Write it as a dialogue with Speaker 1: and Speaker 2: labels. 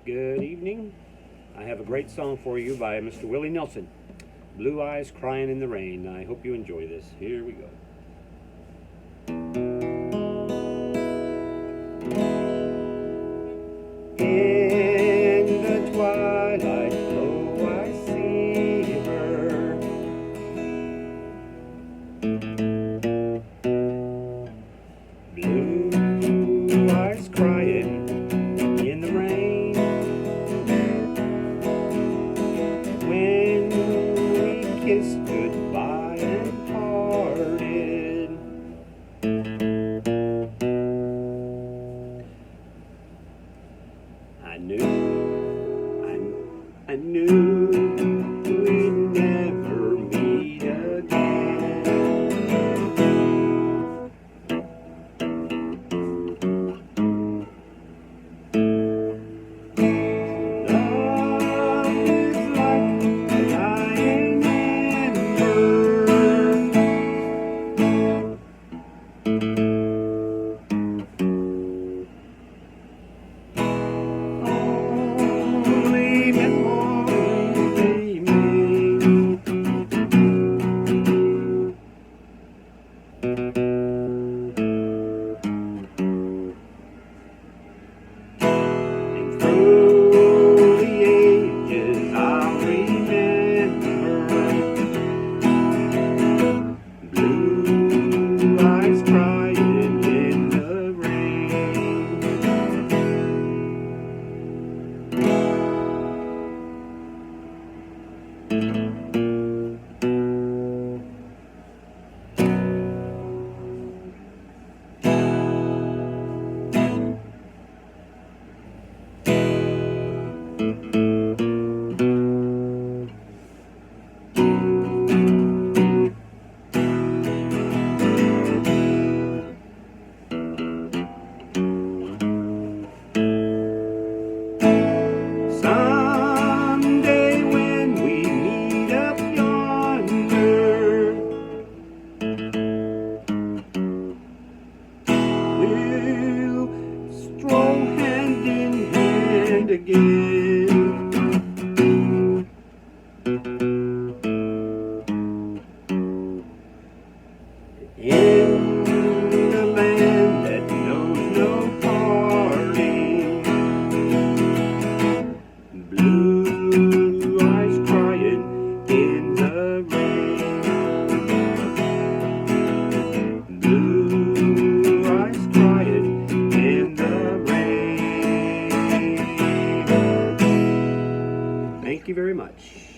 Speaker 1: Good evening. I have a great song for you by Mr. Willie Nelson. Blue Eyes Crying in the Rain. I hope you enjoy this. Here we go. In the twilight glow I see her, blue eyes crying in the rain. When we kissed goodbye and parted, I knew we'd never meet again. Love is like a dying ember. Only memories remain. And through the ages I'll remember blue eyes crying in the rain. Someday when we meet up yonder, we'll stroll hand in hand again. In the land that knows no parting, blue eyes crying in the rain. Blue eyes crying in the rain. Thank you very much.